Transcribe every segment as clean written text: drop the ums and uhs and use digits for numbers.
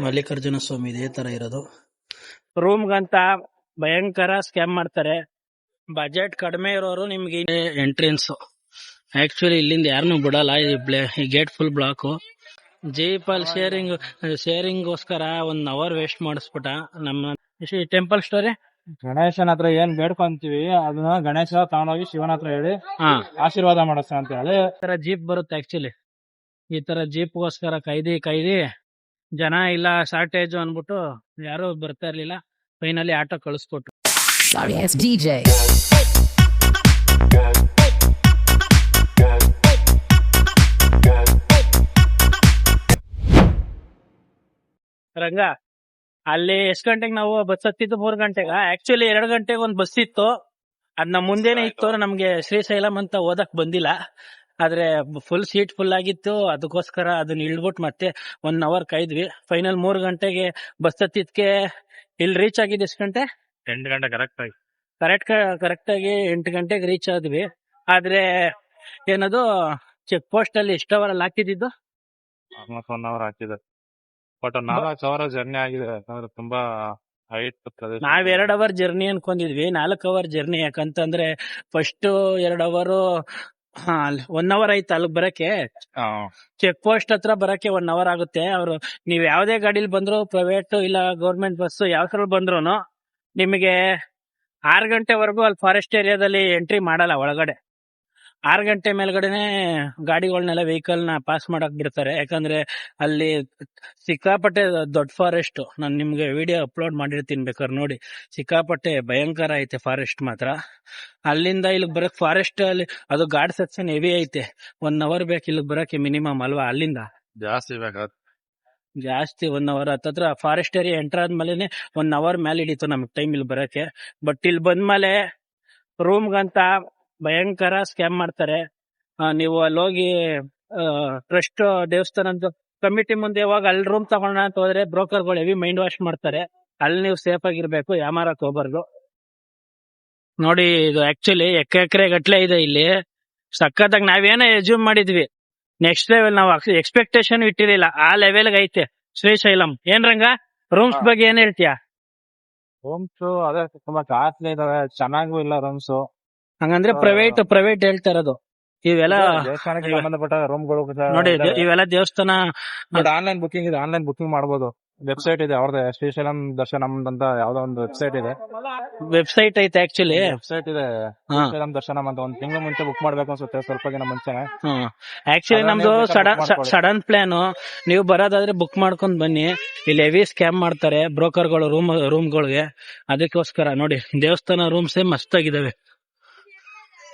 ಮಲ್ಲಿಕಾರ್ಜುನ ಸ್ವಾಮಿ ಇದೇ ತರ ಇರೋದು. ರೂಮ್ಗಂತ ಭಯಂಕರ ಸ್ಕ್ಯಾಮ್ ಮಾಡ್ತಾರೆ. ಬಜೆಟ್ ಕಡಿಮೆ ಇರೋರು ನಿಮ್ಗೆ ಎಂಟ್ರೆನ್ಸ್. ಆಕ್ಚುಲಿ ಇಲ್ಲಿಂದ ಯಾರನ್ನೂ ಬಿಡಲ್ಲ, ಈ ಗೇಟ್ ಫುಲ್ ಬ್ಲಾಕ್. ಜೀಪಲ್ ಶೇರಿಂಗ್ಗೋಸ್ಕರ 1 hour ವೇಸ್ಟ್ ಮಾಡಿಸ್ಬಿಟ್ಟ. ನಮ್ಮ ಟೆಂಪಲ್ ಸ್ಟೋರಿ ಗಣೇಶನ ಹತ್ರ ಏನ್ ಬೇಡ್ಕೊಂತೀವಿ ಅದನ್ನ ಗಣೇಶ ತಗೊಂಡೋಗಿ ಶಿವನ ಹತ್ರ ಹೇಳಿ ಆಶೀರ್ವಾದ ಮಾಡಿಸ್ತ ಅಂತ ಹೇಳಿ ತರ ಜೀಪ್ ಬರುತ್ತೆ. ಆಕ್ಚುಲಿ ಈ ತರ ಜೀಪ್ಗೋಸ್ಕರ ಕೈದಿ ಜನ ಇಲ್ಲ, ಶಾರ್ಟೇಜ್ ಅನ್ಬಿಟ್ಟು ಯಾರು ಬರ್ತಾ ಇರ್ಲಿಲ್ಲ. Finally auto ಕಳಿಸ್ಕೊಟ್ರು. ರಂಗ ಅಲ್ಲಿ ಎಷ್ಟ್ ಗಂಟೆಗೆ ನಾವು ಬಸ್ ಹತ್ತಿದ್ದು? 3 ಗಂಟೆಗ. ಆಕ್ಚುಲಿ 2 ಗಂಟೆಗೆ ಒಂದ್ ಬಸ್ ಇತ್ತು, ಅದ್ ನಮ್ ಮುಂದೆನೆ ಇತ್ತು. ನಮ್ಗೆ ಶ್ರೀಶೈಲಂ ಅಂತ ಓದಕ್ ಬಂದಿಲ್ಲ, ಆದ್ರೆ ಫುಲ್ ಸೀಟ್ ಫುಲ್ ಆಗಿತ್ತು. ಅದಕ್ಕೋಸ್ಕರ ಅದನ್ನ ಇಳ್ಬಿಟ್ಟು ಮತ್ತೆ 1 hour ಕಾಯ್ದ್ವಿ. ಫೈನಲ್ 3 ಗಂಟೆಗೆ ಬಸ್ ಹತ್ತಿದ್ಕೆ ಇಲ್ಲಿ ರೀಚ್ ಆಗಿದ್ದು. ಎಷ್ಟು ಗಂಟೆ? 8 ಗಂಟೆ ಕರೆಕ್ಟ್ ಆಗಿ 8 ಗಂಟೆಗೆ ರೀಚ್ ಆದ್ವಿ. ಆದ್ರೆ ಏನದು ಚೆಕ್ ಪೋಸ್ಟ್ ಅಲ್ಲಿ ಎಷ್ಟು ಅವರ್ ಅಲ್ಲಿ ಹಾಕಿದ್ದು? ಆಲ್ಮೋಸ್ಟ್ 1 hour ಹಾಕಿದೆ. ಬಟ್ 4 hour ಜರ್ನಿ ಆಗಿದೆ. ಯಾಕಂದ್ರೆ ತುಂಬಾ ಹೈಟ್ ಪ್ರದೇಶ. ನಾವ್ 2 hour ಜರ್ನಿ ಅನ್ಕೊಂಡಿದ್ವಿ, 4 hour ಜರ್ನಿ. ಯಾಕಂತಂದ್ರೆ ಫಸ್ಟ್ 2 hour 1 hour ಆಯ್ತು ಅಲ್ಲಿ ಬರಕ್ಕೆ. ಚೆಕ್ ಪೋಸ್ಟ್ ಹತ್ರ ಬರಕ್ಕೆ 1 hour ಆಗುತ್ತೆ. ಅವ್ರು ನೀವ್ ಯಾವ್ದೇ ಗಾಡಿಲಿ ಬಂದ್ರು, ಪ್ರೈವೇಟ್ ಇಲ್ಲ ಗೌರ್ಮೆಂಟ್ ಬಸ್ ಯಾವ್ದ್ರಲ್ಲಿ ಬಂದ್ರು ನಿಮಗೆ 6 ಗಂಟೆವರೆಗೂ ಅಲ್ಲಿ ಫಾರೆಸ್ಟ್ ಏರಿಯಾದಲ್ಲಿ ಎಂಟ್ರಿ ಮಾಡಲ್ಲ ಒಳಗಡೆ. 6 ಗಂಟೆ ಮೇಲ್ಗಡೆನೆ ಗಾಡಿಗಳನ್ನೆಲ್ಲ ವೆಹಿಕಲ್ ನ ಪಾಸ್ ಮಾಡಕ್ ಬಿಡ್ತಾರೆ. ಯಾಕಂದ್ರೆ ಅಲ್ಲಿ ಸಿಕ್ಕಾಪಟ್ಟೆ ದೊಡ್ಡ ಫಾರೆಸ್ಟ್. ನಾನು ನಿಮ್ಗೆ ವಿಡಿಯೋ ಅಪ್ಲೋಡ್ ಮಾಡಿರ್ತೀನಿ, ಬೇಕಾದ್ರೆ ನೋಡಿ. ಸಿಕ್ಕಾಪಟ್ಟೆ ಭಯಂಕರ ಐತೆ ಫಾರೆಸ್ಟ್ ಮಾತ್ರ. ಅಲ್ಲಿಂದ ಇಲ್ಲಿಗೆ ಬರಕ್ ಫಾರೆಸ್ಟ್ ಅಲ್ಲಿ ಅದು ಗಾರ್ಡ್ ಸೆಕ್ಷನ್ ಹೆವಿ ಐತೆ. 1 hour ಬೇಕು ಇಲ್ಲಿಗೆ ಬರಕ್ಕೆ ಮಿನಿಮಮ್ ಅಲ್ವಾ? ಅಲ್ಲಿಂದ ಜಾಸ್ತಿ 1 hour ಹತ್ತತ್ರ ಫಾರೆಸ್ಟ್ ಏರಿಯಾ ಎಂಟರ್ ಆದ್ಮೇಲೆ 1 hour ಮೇಲೆ ಹಿಡಿತು ನಮ್ಗೆ ಟೈಮ್ ಇಲ್ಲಿ ಬರಕ್ಕೆ. ಬಟ್ ಇಲ್ಲಿ ಬಂದ್ಮೇಲೆ ರೂಮ್ಗಂತ ಭಯಂಕರ ಸ್ಕ್ಯಾಮ್ ಮಾಡ್ತಾರೆ. ನೀವು ಅಲ್ಲಿ ಹೋಗಿ ಟ್ರಸ್ಟ್ ದೇವಸ್ಥಾನ ಕಮಿಟಿ ಮುಂದೆ ಹೋಗಿ ಅಲ್ಲಿ ರೂಮ್ ತಗೊಳ್ಳೋಣ ಅಂತ ಹೋದ್ರೆ ಬ್ರೋಕರ್ಗಳು ಹೆವಿ ಮೈಂಡ್ ವಾಶ್ ಮಾಡ್ತಾರೆ. ಅಲ್ಲಿ ನೀವು ಸೇಫ್ ಆಗಿರ್ಬೇಕು, ಯಾಮಾರಕ್ ಹೋಗ್ಬಾರ್ದು. ನೋಡಿ, ಇದು ಆಕ್ಚುಲಿ ಎಕರೆ ಗಟ್ಲೆ ಇದೆ ಇಲ್ಲಿ. ಸಕ್ಕತ್ತಾಗಿ ನಾವೇನೋ ಎಸ್ಯೂಮ್ ಮಾಡಿದ್ವಿ, ನೆಕ್ಸ್ಟ್ ಲೆವೆಲ್ ನಾವು ಎಕ್ಸ್ಪೆಕ್ಟೇಷನ್ ಇಟ್ಟಿರಲಿಲ್ಲ. ಆ ಲೆವೆಲ್ಗೆ ಐತೆ ಶ್ರೀಶೈಲಂ. ಏನ್ ರಂಗ, ರೂಮ್ಸ್ ಬಗ್ಗೆ ಏನ್ ಹೇಳ್ತೀಯಾ? ರೂಮ್ಸ್ ಅದೇ ತುಂಬಾ ಕಾಸ್ಟ್ಲಿ ಇದಾವೆ, ಚೆನ್ನಾಗೂ ಇಲ್ಲ ರೂಮ್ಸ್. ಹಂಗಂದ್ರೆ ಪ್ರೈವೇಟ್ ಹೇಳ್ತಾ ಇರೋದು ಇವೆಲ್ಲ. ದೇವಸ್ಥಾನಕ್ಕೆ ಸಂಬಂಧಪಟ್ಟ ರೂಮ್ಗಳು ನೋಡಿ, ಇವೆಲ್ಲ ದೇವಸ್ಥಾನ. ಆನ್ಲೈನ್ ಬುಕಿಂಗ್ ಇದೆ, ಆನ್ಲೈನ್ ಬುಕಿಂಗ್ ಮಾಡಬಹುದು. ವೆಬ್ಸೈಟ್ ಇದೆ ಅವ್ರದೇ, ಶ್ರೀಶೈಲಂ ದರ್ಶನಂ ಅಂತ ಯಾವ್ದೋ ಒಂದು ವೆಬ್ಸೈಟ್ ಇದೆ. ವೆಬ್ಸೈಟ್ ಐತೆ ಆಕ್ಚುಲಿ. ವೆಬ್ಸೈಟ್ ಇದೆ ಶ್ರೀಶೈಲಂ ದರ್ಶನಂ ಅಂತ. 1 ತಿಂಗಳು ಮುಂಚೆ ಬುಕ್ ಮಾಡ್ಬೇಕು ಅನ್ಸುತ್ತೆ, ಸ್ವಲ್ಪ ದಿನ ಮುಂಚೆನೆ. ಆಕ್ಚುಲಿ ನಮ್ದು ಸಡನ್ ಪ್ಲಾನ್. ನೀವು ಬರೋದಾದ್ರೆ ಬುಕ್ ಮಾಡ್ಕೊಂಡ್ ಬನ್ನಿ. ಇಲ್ಲಿ ಹೆವಿ ಸ್ಕ್ಯಾಮ್ ಮಾಡ್ತಾರೆ ಬ್ರೋಕರ್ಗಳು ರೂಮ್ಗಳಿಗೆ. ಅದಕ್ಕೋಸ್ಕರ ನೋಡಿ, ದೇವಸ್ಥಾನ ರೂಮ್ಸೇ ಮಸ್ತ್ ಆಗಿದಾವೆ.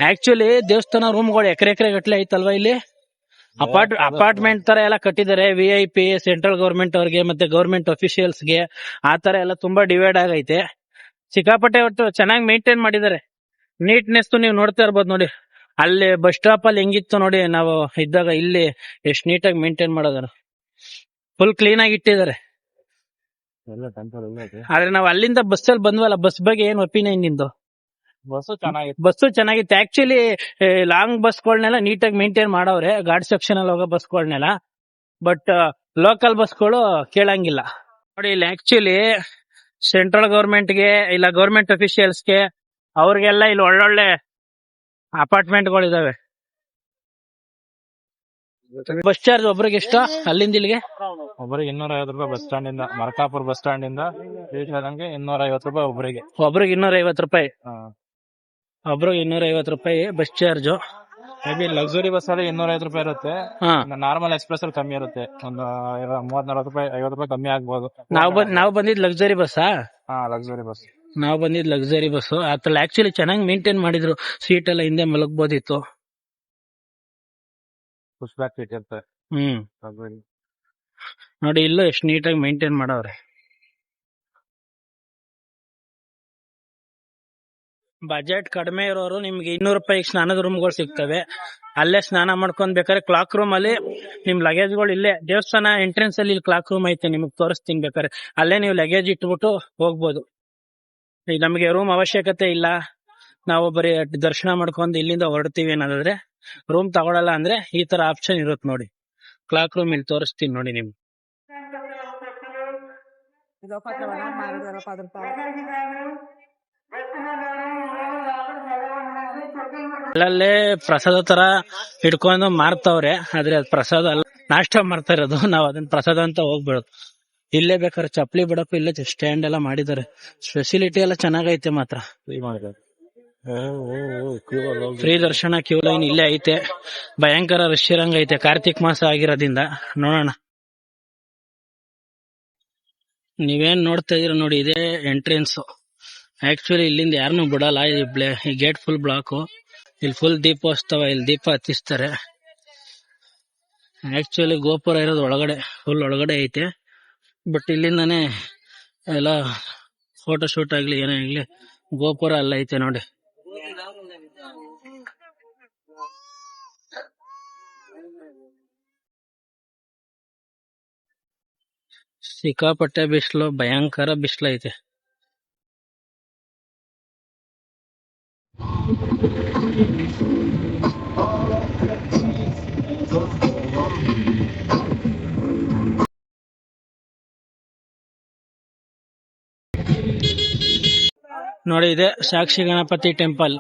ಆಕ್ಚುಲಿ ದೇವಸ್ಥಾನ ರೂಮ್ಗಳು ಎಕರೆ ಗಟ್ಲೆ ಐತಲ್ವಾ ಇಲ್ಲಿ. ಅಪಾರ್ಟ್ಮೆಂಟ್ ತರ ಎಲ್ಲ ಕಟ್ಟಿದ್ದಾರೆ. VIP, ಸೆಂಟ್ರಲ್ ಗವರ್ಮೆಂಟ್ ಅವ್ರಿಗೆ ಮತ್ತೆ ಗವರ್ಮೆಂಟ್ ಅಫಿಷಿಯಲ್ಸ್ಗೆ ಆ ತರ ಎಲ್ಲ ತುಂಬಾ ಡಿವೈಡ್ ಆಗೈತೆ. ಸಿಕ್ಕಾಪಟ್ಟೆ ಒಟ್ಟು ಚೆನ್ನಾಗಿ ಮೇಂಟೈನ್ ಮಾಡಿದ್ದಾರೆ. ನೀಟ್ನೆಸ್ ನೀವು ನೋಡ್ತಾ ಇರ್ಬೋದು. ನೋಡಿ ಅಲ್ಲಿ ಬಸ್ ಸ್ಟಾಪ್ ಅಲ್ಲಿ ಹೆಂಗಿತ್ತು ನೋಡಿ ನಾವು ಇದ್ದಾಗ, ಇಲ್ಲಿ ಎಷ್ಟು ನೀಟಾಗಿ ಮೇಂಟೈನ್ ಮಾಡೋದಾರ. ಫುಲ್ ಕ್ಲೀನ್ ಆಗಿ ಇಟ್ಟಿದ್ದಾರೆ. ಆದ್ರೆ ನಾವು ಅಲ್ಲಿಂದ ಬಸ್ಸಲ್ಲಿ ಬಂದ್ವಲ್ಲ, ಬಸ್ ಬಗ್ಗೆ ಏನ್ ಒಪಿನಿಯನ್ ನಿಂದು? ಬಸ್ಸು ಚೆನ್ನಾಗಿತ್ತು. ಆಕ್ಚುಲಿ ಲಾಂಗ್ ಬಸ್ಗಳನ್ನೆಲ್ಲ ನೀಟಾಗಿ ಮೇಂಟೈನ್ ಮಾಡವ್ರೆ, ಗಾರ್ಡ್ ಸೆಕ್ಷನ್ ಅಲ್ಲಿ ಹೋಗೋ ಬಸ್ಗಳನ್ನೆಲ್ಲ. ಬಟ್ ಲೋಕಲ್ ಬಸ್ಗಳು ಕೇಳಂಗಿಲ್ಲ. ನೋಡಿ, ಇಲ್ಲಿ ಆಕ್ಚುಲಿ ಸೆಂಟ್ರಲ್ ಗವರ್ಮೆಂಟ್ಗೆ ಇಲ್ಲ ಗವರ್ಮೆಂಟ್ ಅಫಿಷಿಯಲ್ಸ್ಗೆ ಅವ್ರಿಗೆಲ್ಲ ಇಲ್ಲಿ ಒಳ್ಳೊಳ್ಳೆ ಅಪಾರ್ಟ್ಮೆಂಟ್ಗಳಿದಾವೆ. ಬಸ್ ಚಾರ್ಜ್ ಒಬ್ರಿಗೆ ಎಷ್ಟು ಅಲ್ಲಿಂದ ಇಲ್ಲಿಗೆ? ಒಬ್ಬರಿಗೆ 250 ರೂಪಾಯಿ. ಬಸ್ ಸ್ಟ್ಯಾಂಡ್ ಇಂದ, ಮರಕಾಪುರ್ ಬಸ್ ಸ್ಟ್ಯಾಂಡ್ ಇಂದ ಶ್ರೀಶೈಲಂಗೆ 250 ರೂಪಾಯಿ ಒಬ್ಬರಿಗೆ. 250 ರೂಪಾಯಿ. ಒಬ್ರಿಗೆ 250 ರೂಪಾಯಿ bus charge. Maybe luxury bus ಅಲ್ಲಿ 250 ರೂಪಾಯಿ ಇರುತ್ತೆ. ನಾರ್ಮಲ್ ಎಕ್ಸ್ಪ್ರೆಸ್ ಅಲ್ಲಿ ಕಮ್ಮಿ ಇರುತ್ತೆ, ಒಂದು 30-40 ರೂಪಾಯಿ 50 ರೂಪಾಯಿ ಕಮ್ಮಿ ಆಗ್ಬೋದು. ನಾವು ಬಂದಿದ್ ಲಕ್ಸುರಿ ಬಸ್. Luxury bus. ನಾವು ಬಂದಿದ್ ಲಕ್ಸುರಿ ಬಸ್. ಅದ್ರಲ್ಲಿ ಆಕ್ಚುಲಿ ಚೆನ್ನಾಗಿ ಮೇಂಟೈನ್ ಮಾಡಿದ್ರು. ಸೀಟ್ ಎಲ್ಲ ಹಿಂದೆ ಮಲಗಬಹುದಿತ್ತು. ಪುಷ್ ಬ್ಯಾಕ್ ಸೀಟ್ ಇರುತ್ತೆ. ನೋಡಿ, ಇಲ್ಲೂ ಎಷ್ಟು ನೀಟಾಗಿ ಮೇಂಟೈನ್ ಮಾಡವ್ರೆ. ಬಜೆಟ್ ಕಡಿಮೆ ಇರೋರು ನಿಮ್ಗೆ 200 ರೂಪಾಯಿಗೆ ಸ್ನಾನದ ರೂಮ್ಗಳು ಸಿಗ್ತವೆ. ಅಲ್ಲೇ ಸ್ನಾನ ಮಾಡ್ಕೊಂಡ್ ಬೇಕಾದ್ರೆ ಕ್ಲಾಕ್ ರೂಮ್ ಅಲ್ಲಿ ನಿಮ್ ಲಗೇಜ್ಗಳು ಇಲ್ಲೇ ದೇವಸ್ಥಾನ ಎಂಟ್ರೆನ್ಸ್ ಅಲ್ಲಿ ಕ್ಲಾಕ್ ರೂಮ್ ಐತೆ, ನಿಮಗ್ ತೋರಿಸ್ತೀನಿ ಬೇಕಾದ್ರೆ. ಅಲ್ಲೇ ನೀವು ಲಗೇಜ್ ಇಟ್ಬಿಟ್ಟು ಹೋಗ್ಬೋದು. ಈಗ ನಮಗೆ ರೂಮ್ ಅವಶ್ಯಕತೆ ಇಲ್ಲ, ನಾವು ಬರೀ ದರ್ಶನ ಮಾಡ್ಕೊಂಡು ಇಲ್ಲಿಂದ ಹೊರಡ್ತೀವಿ ಅನ್ನೋದಾದ್ರೆ ರೂಮ್ ತಗೊಳಲ್ಲ ಅಂದ್ರೆ ಈ ತರ ಆಪ್ಷನ್ ಇರುತ್ತೆ ನೋಡಿ. ಕ್ಲಾಕ್ ರೂಮ್ ಇಲ್ಲಿ ತೋರಿಸ್ತೀನಿ ನೋಡಿ ನಿಮ್ಗೆ. ಅಲ್ಲಲ್ಲೇ ಪ್ರಸಾದ ತರ ಹಿಡ್ಕೊಂಡು ಮಾರ್ತಾವ್ರೆ, ಆದ್ರೆ ಅದ್ ಪ್ರಸಾದ ಅಲ್ಲ, ನಾಷ್ಟ ಮಾಡ್ತಾ ಇರೋದು. ನಾವ್ ಅದನ್ನ ಪ್ರಸಾದ ಅಂತ ಹೋಗ್ಬಿಡೋದು. ಇಲ್ಲೇ ಬೇಕಾದ್ರೆ ಚಪ್ಲಿ ಬಿಡಕ್ಕೂ ಇಲ್ಲೇ ಸ್ಟ್ಯಾಂಡ್ ಎಲ್ಲ ಮಾಡಿದ್ದಾರೆ. ಫೆಸಿಲಿಟಿ ಎಲ್ಲ ಚೆನ್ನಾಗೈತೆ ಮಾತ್ರ. ಫ್ರೀ ದರ್ಶನ, ಕ್ಯೂ ಲೈನ್ ಇಲ್ಲೇ ಐತೆ. ಭಯಂಕರ ರಶ್ ಇರಂಗ ಐತೆ ಕಾರ್ತಿಕ್ ಮಾಸ ಆಗಿರೋದ್ರಿಂದ. ನೋಡೋಣ. ನೀವೇನ್ ನೋಡ್ತಾ ಇದೀರ ನೋಡಿ, ಇದೇ ಎಂಟ್ರೆನ್ಸ್. ಆಕ್ಚುಲಿ ಇಲ್ಲಿಂದ ಯಾರನ್ನೂ ಬಿಡಲ್ಲ, ಈ ಗೇಟ್ ಫುಲ್ ಬ್ಲಾಕ್. ಇಲ್ಲಿ ಫುಲ್ ದೀಪೋತ್ಸವ, ಇಲ್ಲಿ ದೀಪ ಹತ್ತಿಸ್ತಾರೆ. ಆಕ್ಚುಲಿ ಗೋಪುರ ಇರೋದು ಒಳಗಡೆ, ಫುಲ್ ಒಳಗಡೆ ಐತೆ. ಬಟ್ ಇಲ್ಲಿಂದಾನೇ ಎಲ್ಲ ಫೋಟೋ ಶೂಟ್ ಆಗ್ಲಿ ಏನೇ ಆಗ್ಲಿ, ಗೋಪುರ ಅಲ್ಲ ಐತೆ ನೋಡಿ. ಸಿಕ್ಕಾಪಟ್ಟೆ ಬಿಸಿಲು, ಭಯಂಕರ ಬಿಸಿಲು ಐತೆ. ನೋಡಿ, ಇದೆ ಸಾಕ್ಷಿ ಗಣಪತಿ ಟೆಂಪಲ್.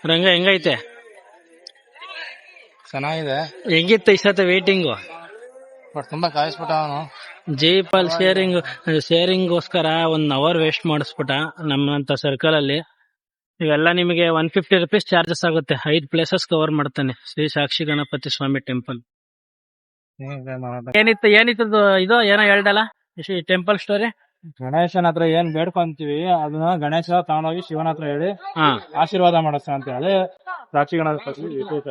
ರಂಗ ಹೆಂಗೈತೆ? ಚೆನ್ನಾಗಿದೆ. ಹೆಂಗಿತ್ತು ಈ ಸತ ವೇಟಿಂಗು? ಬಟ್ ತುಂಬಾ ಕಾಯಿಸ್ಬಿಟ್ಟ ಅವನು. ಜೀಪಲ್ಲಿ ಶೇರಿಂಗ್ಗೋಸ್ಕರ 1 ಅವರ್ ವೇಸ್ಟ್ ಮಾಡಿಸ್ಬಿಟ್ಟ ನಮ್ಮಂತ ಸರ್ಕಲ್ ಅಲ್ಲಿ. ಇವೆಲ್ಲ ನಿಮಗೆ 150 rupees ಚಾರ್ಜಸ್ ಆಗುತ್ತೆ. 5 ಪ್ಲೇಸಸ್ ಕವರ್ ಮಾಡ್ತಾನೆ ಶ್ರೀ ಸಾಕ್ಷಿ ಗಣಪತಿ ಸ್ವಾಮಿ ಟೆಂಪಲ್. ಏನಿತ್ತು ಇದು ಏನೋ ಹೇಳ್ದಲ್ಲ ಟೆಂಪಲ್ ಸ್ಟೋರಿ? ಗಣೇಶನ ಹತ್ರ ಏನ್ ಬೇಡ್ಕೊಂತೀವಿ ಅದನ್ನ ಗಣೇಶ ತಗೊಂಡೋಗಿ ಶಿವನ ಹತ್ರ ಹೇಳಿ ಆಶೀರ್ವಾದ ಮಾಡಿಸ್ತ ಅಂತ ಹೇಳಿ ಸಾಕ್ಷಿ ಗಣಪತಿ ವಿಶೇಷ.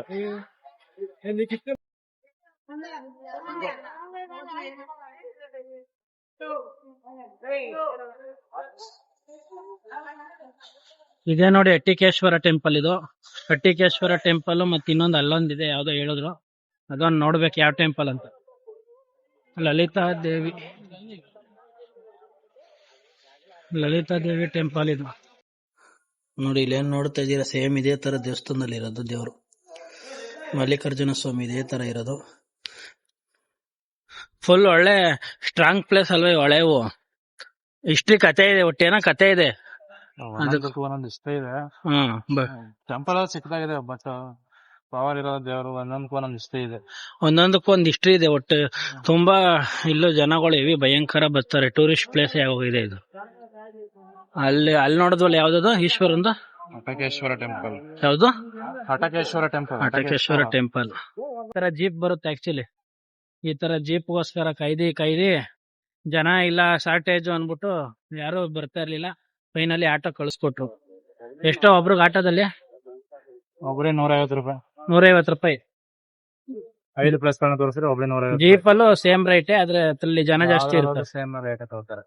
ಇದೇ ನೋಡಿ ಅಟ್ಟಿಕೇಶ್ವರ ಟೆಂಪಲ್. ಇದು ಅಟ್ಟಿಕೇಶ್ವರ ಟೆಂಪಲ್, ಮತ್ತೆ ಇನ್ನೊಂದು ಅಲ್ಲೊಂದಿದೆ ಯಾವ್ದೋ ಹೇಳಿದ್ರು, ಅದೊಂದು ನೋಡ್ಬೇಕು ಯಾವ ಟೆಂಪಲ್ ಅಂತ. ಲಲಿತಾ ದೇವಿ ಟೆಂಪಲ್ ಇದು ನೋಡಿ. ಇಲ್ಲಿ ಏನ್ ನೋಡ್ತಾ ಇದೀರಾ, ಸೇಮ್ ಇದೇ ತರ ದೇವಸ್ಥಾನದಲ್ಲಿ ಇರೋದು ದೇವರು. ಮಲ್ಲಿಕಾರ್ಜುನ ಸ್ವಾಮಿ ಇದೇ ತರ ಇರೋದು. ಫುಲ್ ಒಳ್ಳೆ ಸ್ಟ್ರಾಂಗ್ ಪ್ಲೇಸ್ ಅಲ್ವೇ? ಒಳ್ಳೆವು ಹಿಸ್ಟ್ರಿ ಕತೆ ಇದೆ, ಒಟ್ಟೇನೋ ಕತೆ ಇದೆ. ಒಂದೊಂದು ಇಷ್ಟ ಇದೆ. ಟೆಂಪಲ್ ಸಿಕ್ಕದಾಗಿದೆ. ಬಟ್ ಪವರ್ ಇರೋ ದೇವರು ಒಂದೊಂದಕ್ಕೂ ಇಷ್ಟ ಇದೆ. ಒಂದೊಂದಕ್ಕೂ ಒಂದು ಹಿಸ್ಟ್ರಿ ಇದೆ. ಒಟ್ಟು ತುಂಬಾ ಇಲ್ಲೂ ಜನಗಳು ಹೆವಿ ಭಯಂಕರ ಬರ್ತಾರೆ. ಟೂರಿಸ್ಟ್ ಪ್ಲೇಸ್ ಯಾವಾಗಿದೆ ಇದು. ಅಲ್ಲಿ ನೋಡಿದ್ವಲ್ಲ, ಯಾವ್ದು ಈಶ್ವರಂದು? ಹಟಕೇಶ್ವರ ಟೆಂಪಲ್. ಯಾವ್ದು? ಹಟಕೇಶ್ವರ ಟೆಂಪಲ್. ಈ ತರ ಜೀಪ್ ಬರುತ್ತೆ. ಆಕ್ಚುಲಿ ಈ ತರ ಜೀಪ್ಗೋಸ್ಕರ ಕೈದಿ ಜನ ಇಲ್ಲ, ಶಾರ್ಟೇಜ್ ಅನ್ಬಿಟ್ಟು ಯಾರು ಬರ್ತಾ ಇರ್ಲಿಲ್ಲ. ಫೈನಲಿ ಆಟೋ ಕಳಿಸ್ಕೊಟ್ರು. ಎಷ್ಟೋ ಒಬ್ರಿಗೆ ಆಟೋದಲ್ಲಿ? ಒಬ್ರೇ 150 ರೂಪಾಯಿ. 150 ರೂಪಾಯಿ. 5 ಪ್ಲೇಸ್ ತೋರಿಸಿದ್ರೆ ಒಬ್ರೇ 150. ಜೀಪ್ ಅಲ್ಲೂ ಸೇಮ್ ರೇಟೇ, ಆದ್ರೆ ಅದ್ರಲ್ಲಿ ಜನ ಜಾಸ್ತಿ ಇರ್ತಾರೆ. ಸೇಮ್ ರೇಟ್ ತಗೋತಾರೆ.